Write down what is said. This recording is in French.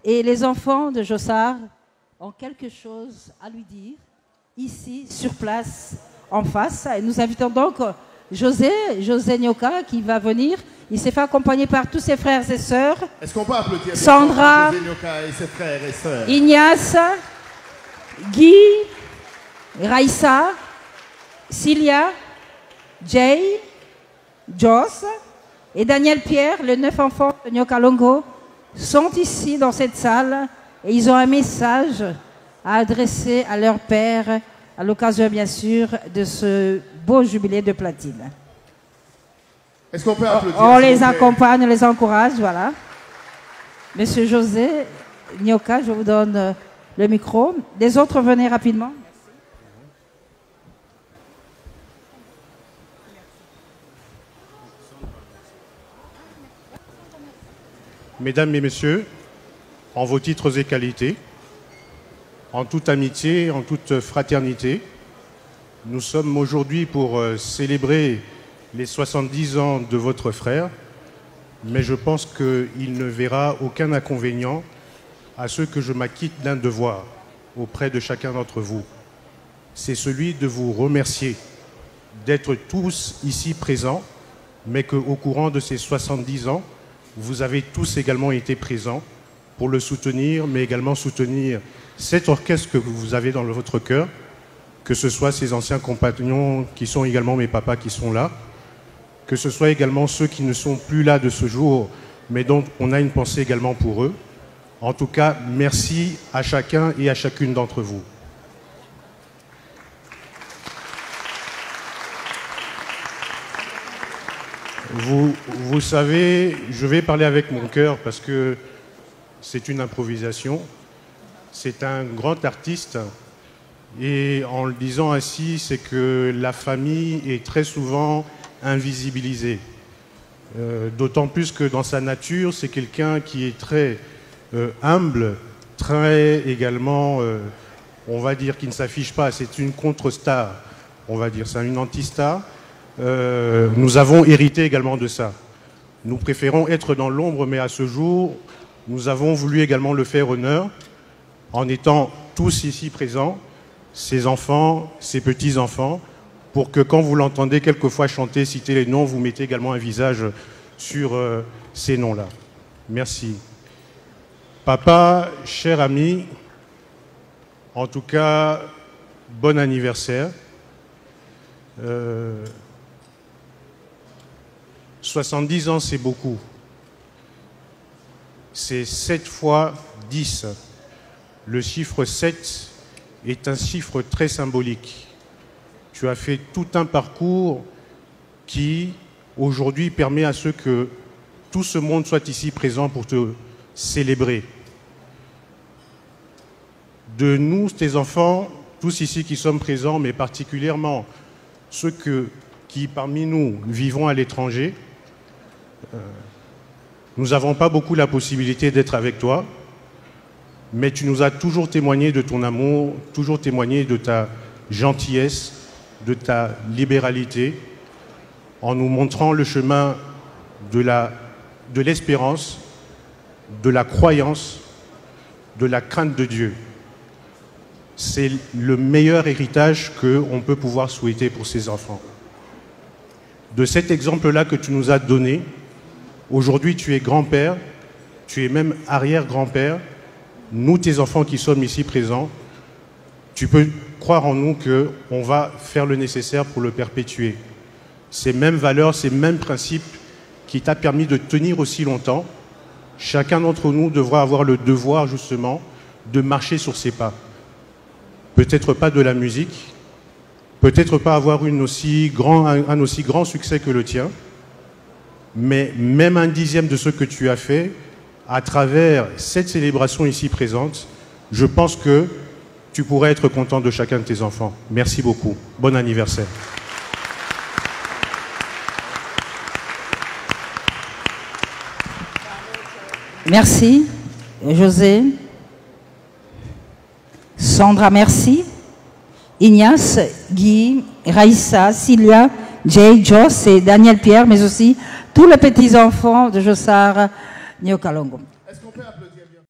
Et les enfants de Jossard ont quelque chose à lui dire, ici, sur place, en face. Et nous invitons donc José Nyoka qui va venir. Il s'est fait accompagner par tous ses frères et sœurs. Est-ce qu'on peut applaudir Sandra, José Nyoka et ses frères et sœurs? Ignace, Guy, Raïssa, Cilia, Jay, Joss et Daniel Pierre, les 9 enfants de Nyoka Longo, sont ici dans cette salle et ils ont un message à adresser à leur père à l'occasion bien sûr de ce beau jubilé de platine. Est-ce qu'on peut applaudir? On les accompagne, on les encourage, voilà. Monsieur José Nyoka, je vous donne le micro. Les autres, venez rapidement. Mesdames et messieurs, en vos titres et qualités, en toute amitié, en toute fraternité, nous sommes aujourd'hui pour célébrer les 70 ans de votre frère, mais je pense qu'il ne verra aucun inconvénient à ce que je m'acquitte d'un devoir auprès de chacun d'entre vous. C'est celui de vous remercier d'être tous ici présents, mais qu'au courant de ces 70 ans, vous avez tous également été présents pour le soutenir, mais également soutenir cet orchestre que vous avez dans votre cœur, que ce soit ces anciens compagnons qui sont également mes papas qui sont là, que ce soit également ceux qui ne sont plus là de ce jour, mais dont on a une pensée également pour eux. En tout cas, merci à chacun et à chacune d'entre vous. Vous savez, je vais parler avec mon cœur parce que c'est une improvisation. C'est un grand artiste et en le disant ainsi, c'est que la famille est très souvent invisibilisée. D'autant plus que dans sa nature, c'est quelqu'un qui est très humble, très également, on va dire, qui ne s'affiche pas. C'est une contre-star, on va dire, c'est une anti-star. Nous avons hérité également de ça. Nous préférons être dans l'ombre, mais à ce jour, nous avons voulu également le faire honneur en étant tous ici présents, ses enfants, ses petits-enfants, pour que quand vous l'entendez quelquefois chanter, citer les noms, vous mettez également un visage sur ces noms-là. Merci. Papa, cher ami, en tout cas, bon anniversaire. 70 ans, c'est beaucoup. C'est 7 fois 10. Le chiffre 7 est un chiffre très symbolique. Tu as fait tout un parcours qui, aujourd'hui, permet à ce que tout ce monde soit ici présent pour te célébrer. De nous, tes enfants, tous ici qui sommes présents, mais particulièrement ceux qui, parmi nous, vivons à l'étranger, nous n'avons pas beaucoup la possibilité d'être avec toi, mais tu nous as toujours témoigné de ton amour, toujours témoigné de ta gentillesse, de ta libéralité, en nous montrant le chemin de l'espérance, de la croyance, de la crainte de Dieu. C'est le meilleur héritage qu'on peut pouvoir souhaiter pour ses enfants. De cet exemple-là que tu nous as donné, aujourd'hui tu es grand-père, tu es même arrière-grand-père. Nous, tes enfants qui sommes ici présents, tu peux croire en nous qu'on va faire le nécessaire pour le perpétuer. Ces mêmes valeurs, ces mêmes principes qui t'a permis de tenir aussi longtemps, chacun d'entre nous devra avoir le devoir justement de marcher sur ses pas. Peut-être pas de la musique, peut-être pas avoir un aussi grand succès que le tien, mais même un dixième de ce que tu as fait, à travers cette célébration ici présente, je pense que tu pourrais être content de chacun de tes enfants. Merci beaucoup. Bon anniversaire. Merci, José. Sandra, merci. Ignace, Guy, Raïssa, Cilia, Jay, Joss et Daniel Pierre, mais aussi tous les petits-enfants de Jossard Nyoka Longo. Est-ce qu'on peut applaudir?